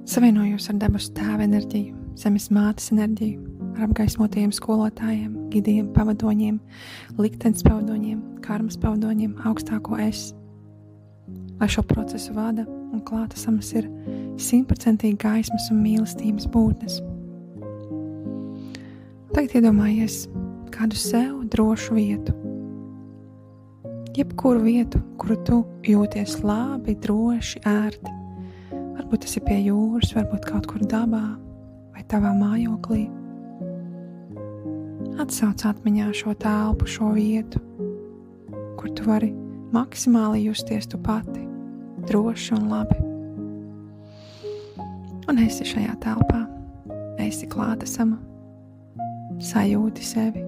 Savienojos ar debesu tēva enerģiju, zemes mātes enerģiju, ar apgaismotajiem skolotājiem, gidiem, pavadoņiem, liktenes pavadoņiem, karmas pavadoņiem, augstāko es. Lai šo procesu vada un klātesamas ir 100% gaismas un mīlestības būtnes. Tagad iedomājies kādu sev drošu vietu. Jebkuru vietu, kuru tu jūties labi, droši, ērti. Varbūt tas ir pie jūras, varbūt kaut kur dabā vai tavā mājoklī. Atsauc atmiņā šo telpu, šo vietu, kur tu vari maksimāli justies tu pati, droši un labi. Un esi šajā telpā, esi klātesama, sajūti sevi.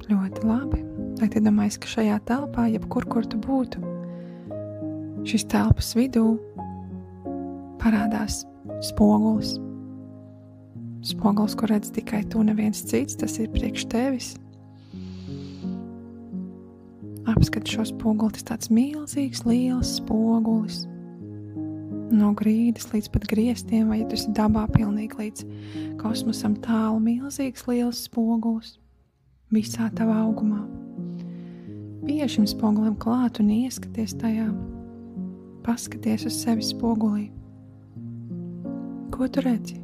Ļoti labi. Tagad iedomājies, ka šajā telpā, jebkur, kur tu būtu, šis telpas vidū parādās spogulis. Spogulis, ko redz tikai tu, neviens cits, tas ir priekš tevis. Apskati šo spoguli, tas tāds milzīgs, liels spogulis. No grīdas līdz pat griestiem, vai ja tu esi dabā pilnīgi līdz kosmosam tālu, milzīgs, liels spogulis visā tavā augumā. Pieeja šim spogulim klāt un ieskaties tajā. Paskaties uz sevi spogulī. Ko tu redzi?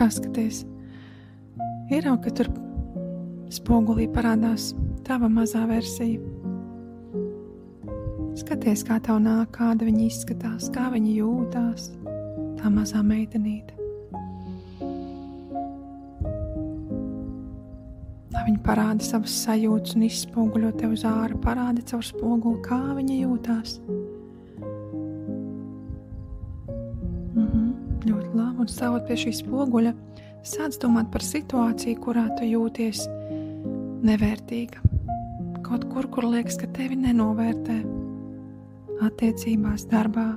Paskaties. Ieraugi, ka tur spogulī parādās tava mazā versija. Skaties, kā tev nāk, kāda viņa izskatās, kā viņa jūtās, tā mazā meitenīte. Lai viņa parāda savas sajūtas un izspoguļo tev uz āru, parāda caur spoguli, kā viņa jūtās. Ļoti labi, un stāvot pie šī spoguļa, sāc domāt par situāciju, kurā tu jūties nevērtīga. Kaut kur liekas, ka tevi nenovērtē. Attiecībās, darbā,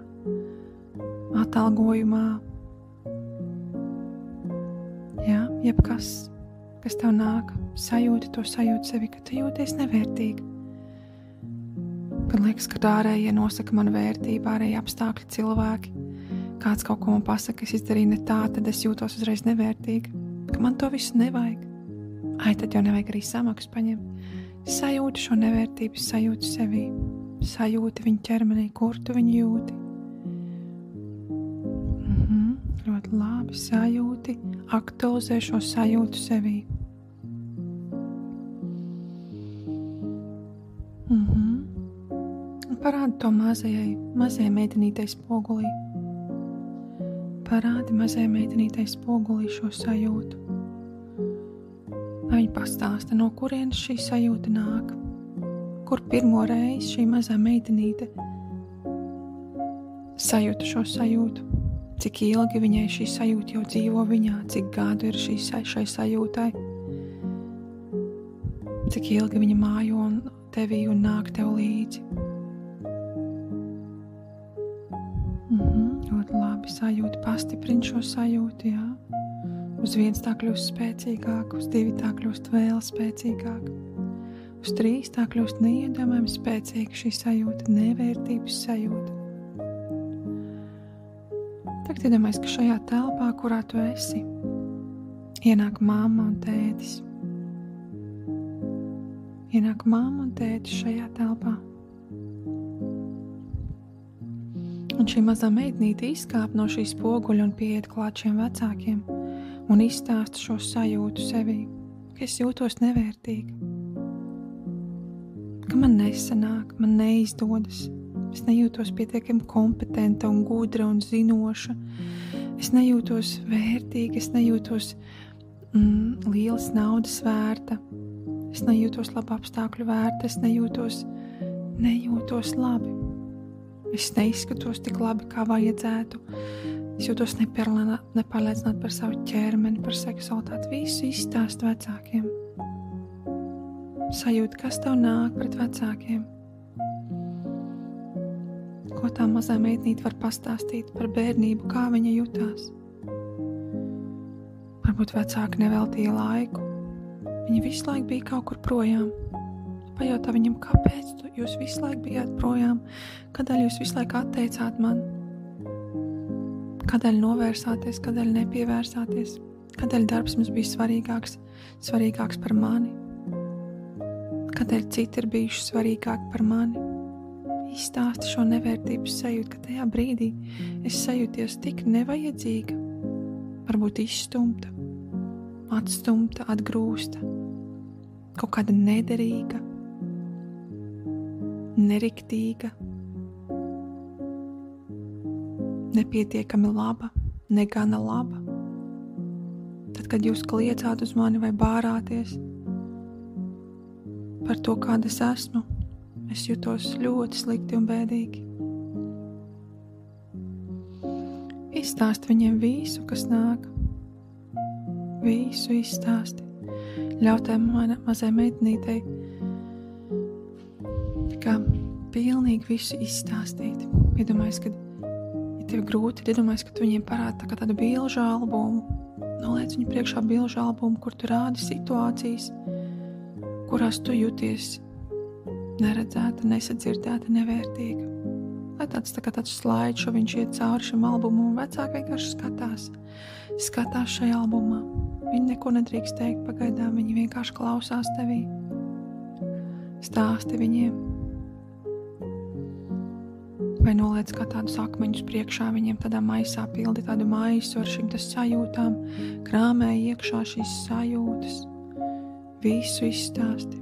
atalgojumā. Jā, jebkas, kas tev nāk, sajūti to sajūtu sevi, ka tu jūties nevērtīgi. Kad liekas, ka ārējie nosaka man vērtību, ārējie apstākļi, cilvēki. Kāds kaut ko man pasaka, es izdarīju ne tā, tad es jūtos uzreiz nevērtīgi. Ka man to visu nevajag. Tad jau nevajag arī samaksu paņemt. Sajūti šo nevērtību, sajūti sevī. Sajūti viņu ķermenī, kur tu viņu jūti. Ļoti labi sajūti, aktualizē šo sajūtu sevī. Parādi to mazajai meitenītei spogulī. Parādi mazajai meitenītei spogulī šo sajūtu. Lai viņa pastāsta, no kurienes šī sajūta nāk. Kur pirmo reizi šī mazā meitenīte sajūta šo sajūtu. Cik ilgi viņai šī sajūta jau dzīvo viņā, cik gadu ir šai sajūtai. Cik ilgi viņa mājo tevī un nāk tev līdzi. Ļoti labi sajūti, pastiprini šo sajūtu, jā. Uz 1 tā kļūst spēcīgāk, uz 2 tā kļūst vēl spēcīgāk. Uz 3 tā kļūst neiedomājami spēcīga šī sajūta, nevērtības sajūta. Tagad iedomājies, ka šajā telpā, kurā tu esi, ienāk mamma un tētis. Ienāk mamma un tētis šajā telpā. Un šī mazā meitnīte izkāp no šī spoguļa un pieiet klāt šiem vecākiem un izstāsta šo sajūtu sevī, ka es jūtos nevērtīga, ka man nesanāk, man neizdodas, es nejūtos pietiekami kompetenta un gudra un zinoša, es nejūtos vērtīga, es nejūtos lielas naudas vērta, es nejūtos labu apstākļu vērta, es nejūtos labi. Es neizskatos tik labi, kā vajadzētu. Es jūtos nepārliecināti par savu ķermeni, par seksualitāti. Visu izstāst vecākiem. Sajūta, kas tev nāk pret vecākiem. Ko tā mazā meitnīte var pastāstīt par bērnību, kā viņa jutās. Varbūt vecāki neveltīja laiku. Viņi visu laiku bija kaut kur projām. pajautā viņam, kāpēc jūs visu laiku bijāt projām, kādēļ jūs visu laiku atteicāt man, kādēļ novērsāties, kādēļ nepievērsāties, kādēļ darbs mums bija svarīgāks par mani, kādēļ citi ir bijuši svarīgāki par mani. Izstāsti šo nevērtības sajūtu, ka tajā brīdī es sajūties tik nevajadzīga, varbūt izstumta, atstumta, atgrūsta, kaut kāda nederīga, neriktīga, nepietiekami laba, negana laba. Tad, kad jūs kliedzāt uz mani vai bārāties par to, kāda es esmu, es jutos ļoti slikti un bēdīgi. Izstāsti viņiem visu, kas nāk. Visu izstāsti. Ļautai mazai meitenītei kā pilnīgi visu izstāstīt. Iedomājies, ka, ja tev grūti, iedomājies, ka tu viņiem parādi tādu bilžu albumu. Noliec viņu priekšā bilžu albumu, kur tu rādi situācijas, kurās tu jūties neredzēta, nesadzirdēta, nevērtīga. Lai tāds slaids, viņš iet cauri šim albumam, un vecāki vienkārši skatās šajā albumā. Viņi neko nedrīkst teikt pagaidām, viņi vienkārši klausās tevī. Stāsti viņiem. Vai noliec kā tādus akmeņus priekšā viņiem tādā maisā, pildi tādu maisu ar šīm sajūtām, krāmē iekšā šīs sajūtas. Visu izstāsti.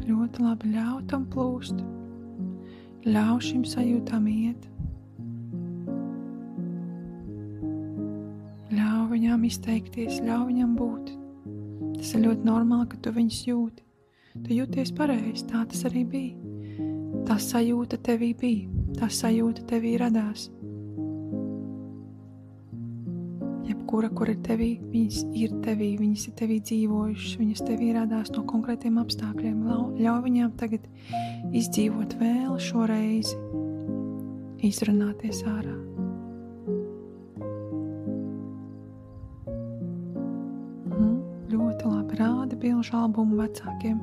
Ļoti labi, ļauj tam plūst. Ļauj šīm sajūtām iet. Ļauj viņām izteikties, ļauj viņām būt. Tas ir ļoti normāli, ka tu viņus jūti. Tu jūties pareizi, tā tas arī bija. Tā sajūta tevī bija, tā sajūta tevī radās. Jebkura, kur ir tevī, viņas ir tevī dzīvojušas, viņas tevī radās no konkrētiem apstākļiem. Ļauj viņām tagad izdzīvot vēl šo reizi, izrunāties ārā. Ļoti labi, rādi bilžu albumu vecākiem,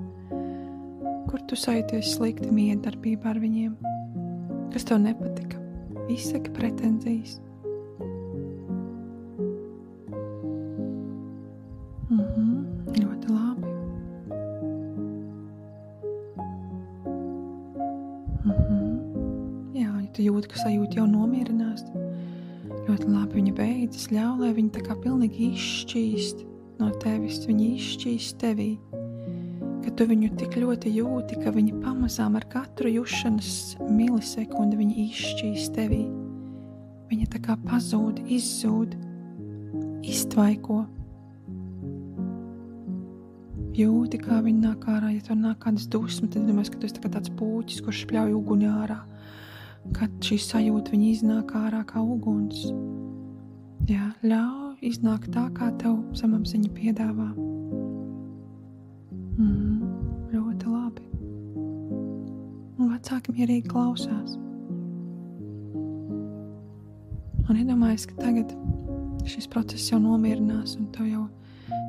kur tu sajūties slikti miedarbībā ar viņiem, kas tev nepatika, izsaki pretenzijas. Ļoti labi. Jā, ja tu jūti, ka sajūta jau nomierinās, ļoti labi viņa beidzas, ļauj, lai viņa tā kā pilnīgi izšķīst no tevis, viņa izšķīst tevī, ka tu viņu tik ļoti jūti, ka viņa pamazām ar katru jušanas milisekundi viņa izšķīst tevī. Viņa tā kā pazūd, izzūd, iztvaiko. Jūti, kā viņi nāk ārā, ja tur nāk kādas dusmas, tad domājies, ka tu esi tāds puķis, kurš špļauj uguni ārā. Kad šī sajūta viņa iznāk ārā kā uguns. Jā, ļauj iznāk tā, kā tev zemapziņa piedāvā. Ļoti labi. Un vecāki mierīgi klausās. Un iedomājies, ka tagad šis process jau nomierinās un tev jau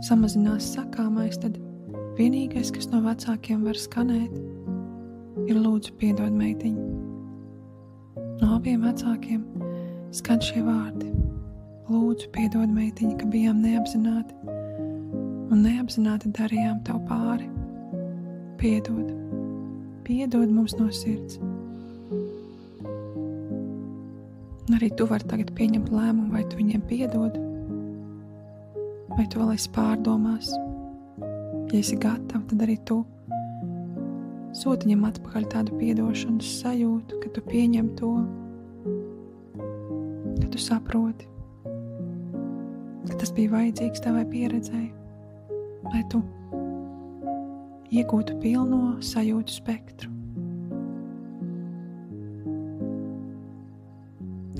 samazinās sakāmais, tad vienīgais, kas no vecākiem var skanēt, ir lūdzu piedod meitiņu. No abiem vecākiem skan šie vārdi. Lūdzu piedod meitiņu, ka bijām neapzināti un neapzināti darījām tev pāri. Piedod. Piedod mums no sirds. Un arī tu vari tagad pieņemt lēmumu, vai tu viņiem piedod, vai tu vēl esi pārdomās. Ja esi gatava, tad arī tu sūti viņam atpakaļ tādu piedošanas sajūtu, ka tu pieņem to, ka tu saproti, ka tas bija vajadzīgs tavai pieredzēji, lai tu iegūtu pilno sajūtu spektru.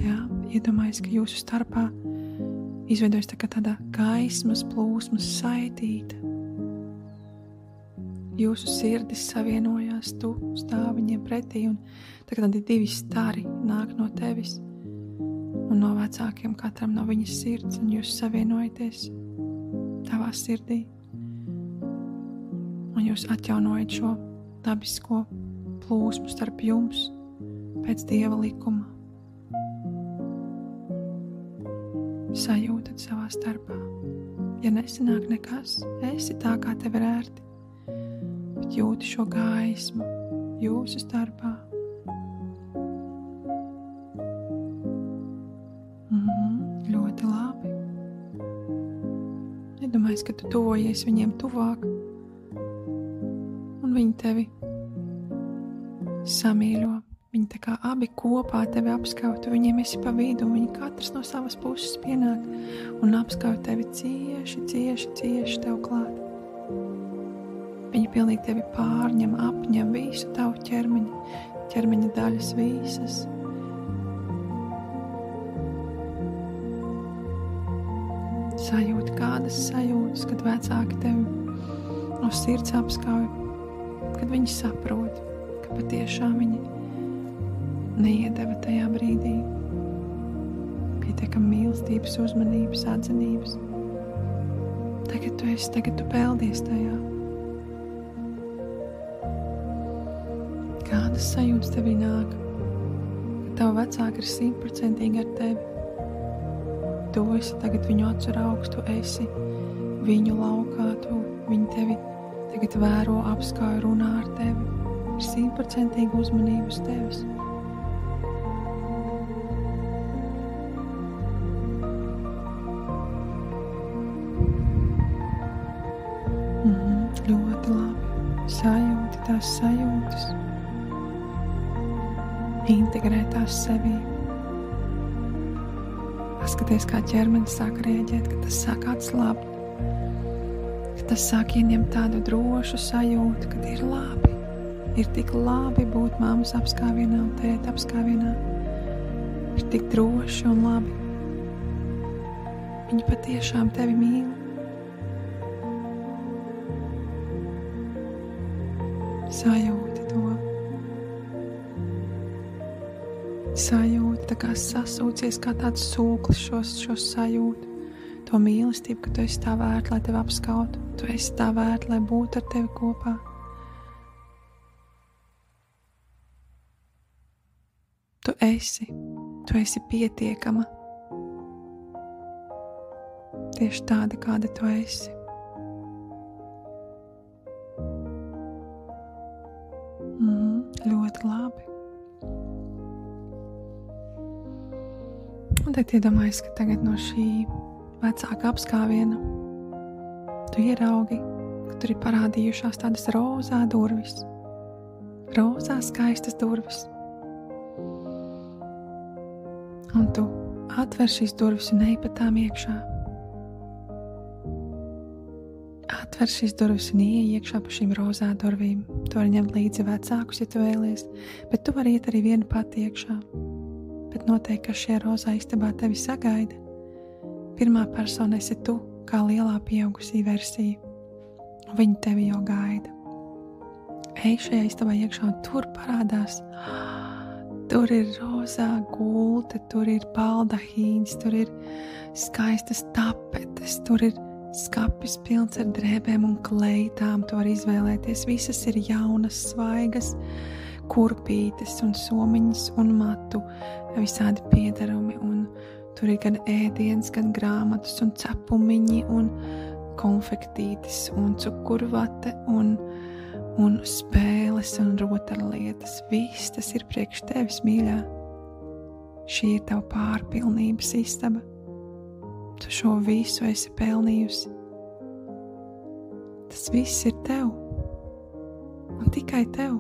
Jā, iedomājies, ka jūsu starpā izveidojas tāda gaismas plūsmas saitīta. Jūsu sirdis savienojās, tu stāv viņiem pretī, un tādi divi stari nāk no tevis un no vecākiem, katram no viņas sirds, un jūs savienojaties tavā sirdī. un jūs atjaunojat šo dabisko plūsmu starp jums pēc Dieva likuma. Sajūtat savā starpā. Ja nesanāk nekas, esi tā, kā tev ir ērti, bet jūti šo gaismu jūsu starpā. Ļoti labi. Nedomājies, ka tu tuvojies viņiem tuvāk, un viņi tevi samīļo. Viņi tā kā abi kopā tevi apskauj, tu viņiem esi pa vidu, un viņi katrs no savas puses pienāk un apskauj tevi cieši tev klāt. Viņi pilnīgi tevi pārņem, apņem visu tavu ķermeņa daļas visas. Sajūti kādas sajūtas, kad vecāki tevi no sirds apskauj, kad viņi saprot, ka patiešām viņi neiedeva tajā brīdī pietiekam mīlestības, uzmanības, atzinības. Tagad tu peldies tajā. Kādas sajūtas tevī nāk, kad tavu vecāki ir 100% ar tevi? Tu esi tagad viņu acu raugs, tu esi viņu laukā, viņi tevi tagad vēro, apskauj, runā ar tevi. Ir 100% uzmanība uz tevis. Ļoti labi. Sajūti tās sajūtas. Integrē tās sevī. Paskaties, kā ķermenis sāk rēģēt, ka tas sāk atslābt, ka tas sāk ieņemt tādu drošu sajūtu, kad ir labi. Ir tik labi būt mammas apskāvienā un tēta apskāvienā. Ir tik droši un labi. Viņi patiešām tevi mīl. Sajūti to. Sajūti, tā kā sasūcies kā tāds sūklis šos sajūtu. To mīlestību, ka tu esi tā vērta, lai tevi apskautu. Tu esi tā vērta, lai būtu ar tevi kopā. Tu esi pietiekama. Tieši tāda, kāda tu esi. Ļoti labi. Un tad iedomājies, ka tagad no šī vecāka apskāviena tu ieraugi, ka tur ir parādījušās tādas rozā durvis. Rozā skaistas durvis. Un tu atver šīs durvis un ej pa tām iekšā. Atver šīs durvis un ieej iekšā pa šīm rozā durvīm. Tu vari ņemt līdzi vecākus, ja tu vēlies, bet tu vari iet arī viena pati iekšā. Bet noteikti, ka šajā rozā istabā tevi sagaida. Pirmā persona esi tu, kā lielā pieaugusī versija. Un viņi tevi jau gaida. Ej šajā istabā iekšā un tur parādās. Tur ir rozā gulta, tur ir baldahīns, tur ir skaistas tapetes, tur ir skapis pilns ar drēbēm un kleitām. Tu vari izvēlēties. Visas ir jaunas, svaigas, kurpītes un somiņas un matu, visādi piedarumi. Un tur ir gan ēdiens, gan grāmatas un cepumiņi un konfektītes un cukurvate un spēles un rotaļlietas. Viss tas ir priekš tevis, mīļā. Šī ir tava pārpilnības istaba. Tu šo visu esi pelnījusi. Tas viss ir tev. Un tikai tev.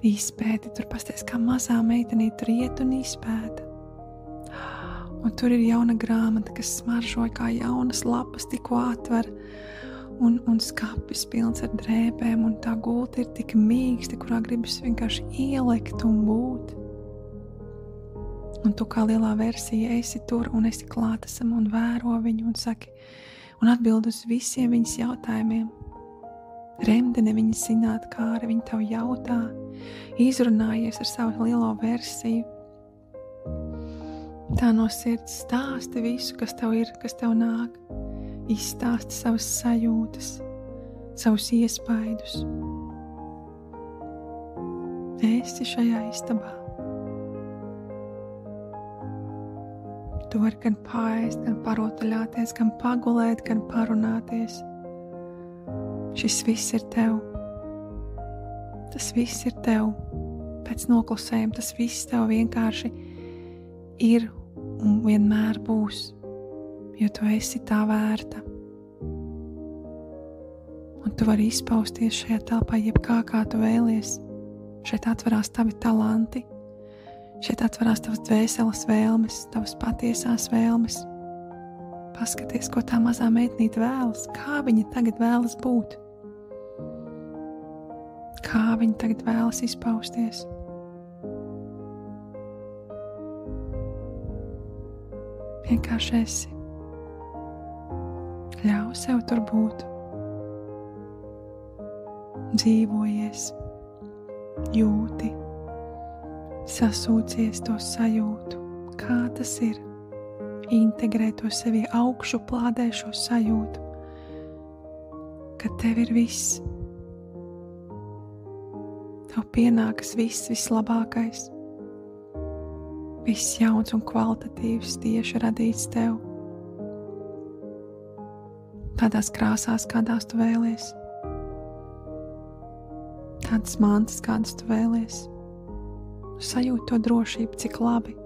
Izpēti, tur pasties kā mazā meitenīte, tur iet un izpēta. Un tur ir jauna grāmata, kas smaržoja kā jaunas lapas, tikko atver. Un skapis pilns ar drēbēm, un tā gulta ir tik mīksta, kurā gribas vienkārši ielikt un būt. Un tu kā lielā versija esi tur un esi klātesama un vēro viņu un saki un atbild uz visiem viņas jautājumiem. Remdene viņas zinātkāre, viņa tev jautā, izrunājies ar savu lielo versiju. Tā no sirds stāsti visu, kas tev ir, kas tev nāk. izstāsti savas sajūtas, savus iespaidus. Esi šajā istabā. Tu vari gan paēst, gan parotaļāties, gan pagulēt, gan parunāties. Šis viss ir tev. Tas viss ir tev. Pēc noklusējuma tas viss tev vienkārši ir un vienmēr būs, jo tu esi tā vērta. Un tu vari izpausties šajā telpā jebkā, kā tu vēlies. Šeit atverās tavi talanti, šeit atverās tavas dvēseles vēlmes, tavas patiesās vēlmes. Paskaties, ko tā mazā meitnīte vēlas, kā viņa tagad vēlas būt, kā viņa tagad vēlas izpausties. Vienkārši esi. Ļauj sev tur būt. Dzīvojies, jūti, sasūcies to sajūtu, kā tas ir. Integrē to sevī, augšu plādē šo sajūtu, ka tev ir viss. Tev pienākas viss vislabākais. Viss jauns un kvalitatīvs tieši radīts tev. Tādās krāsās, kādās tu vēlies. Tādas mantas, kādas tu vēlies. Sajūti to drošību, cik labi.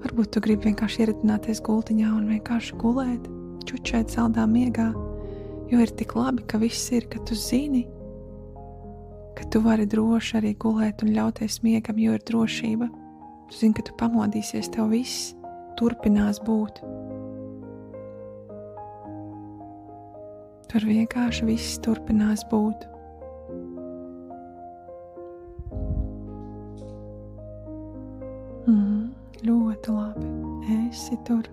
Varbūt tu gribi vienkārši ieradināties gultiņā un vienkārši gulēt, čučēt saldā miegā, jo ir tik labi, ka viss ir, ka tu zini, ka tu vari droši arī gulēt un ļauties miegam, jo ir drošība. Tu zini, ka tu pamodīsies, tev viss turpinās būt. Tur vienkārši viss turpinās būt. Ļoti labi. Esi tur.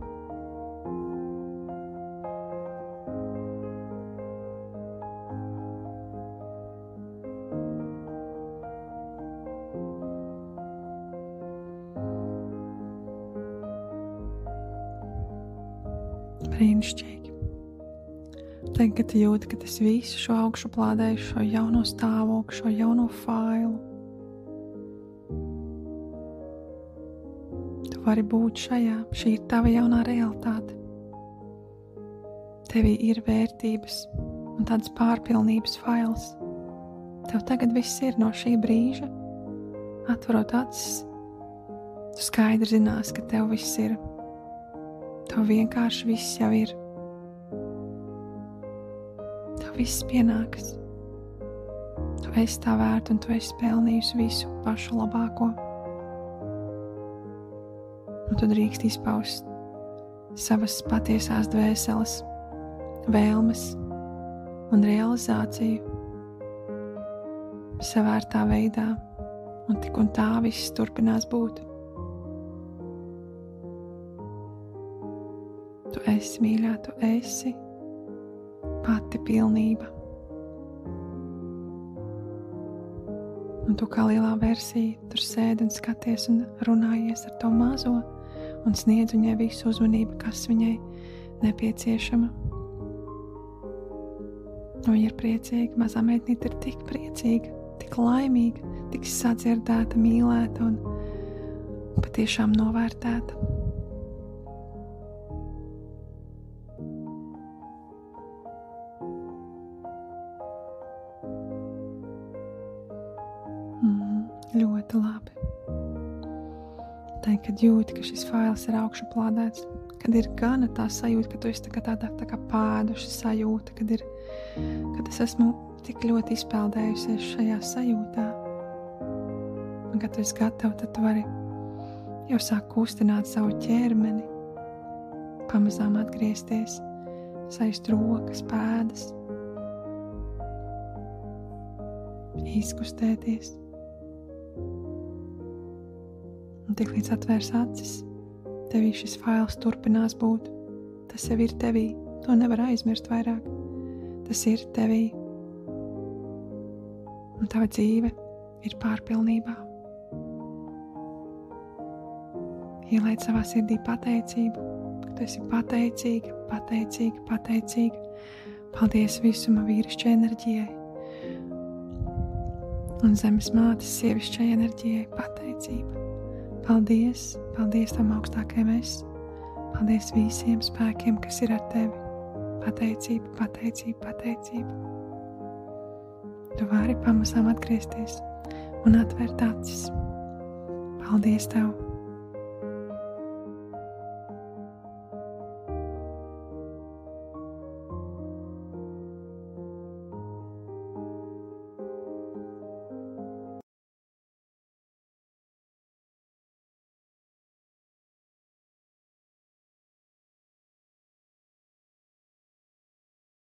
Brīnišķīgi. Tagad, kad tu jūti, ka tas visu šo augšu plādēju, šo jauno stāvokli, šo jauno failu, tu vari būt šajā. Šī ir tava jaunā realitāte. Tevī ir vērtības un tādas pārpilnības fails. Tev tagad viss ir no šī brīža. Atverot acis, tu skaidri zinās, ka tev viss ir. Tev vienkārši viss jau ir. Tev viss pienākas. Tu esi tā vērta un tu esi pelnījusi visu pašu labāko. Un tu drīkst izpaust savas patiesās dvēseles, vēlmes un realizāciju savērtā veidā, un tik un tā viss turpinās būt. Tu esi mīļā, tu esi pati pilnība. Un tu kā lielā versija tur sēdi un skaties un runājies ar to mazo un sniedz viņai visu uzmanību, kas viņai nepieciešama. Un viņa ir priecīga, mazā meitnīte ir tik priecīga, tik laimīga, tik sadzirdēta, mīlēta un patiešām novērtēta. Ļoti labi. Tad, kad jūti, ka šis fails ir augšu plādēts, kad ir gana tā sajūta, ka tu esi tā kā pēduša sajūta, kad es esmu tik ļoti izpeldējusies šajā sajūtā. Un, kad tu esi gatava, tad tu vari jau sāk kustināt savu ķermeni, pamazām atgriezties, sajust rokas, pēdas, izkustēties. Un tik līdz atvērs acis, tevī šis fails turpinās būt. Tas jau ir tevī, to nevar aizmirst vairāk. Tas ir tevī. Un tava dzīve ir pārpilnībā. Ielaid savā sirdī pateicību, ka Tu esi pateicīga, pateicīga, pateicīga. Paldies visuma vīrišķai enerģijai un zemes mātes sievišķai enerģijai pateicība. Paldies, paldies tam augstākajam es. Paldies visiem spēkiem, kas ir ar tevi. Pateicība, pateicība, pateicība. Tu vari pamazām atgriezties un atvērt acis. Paldies tev!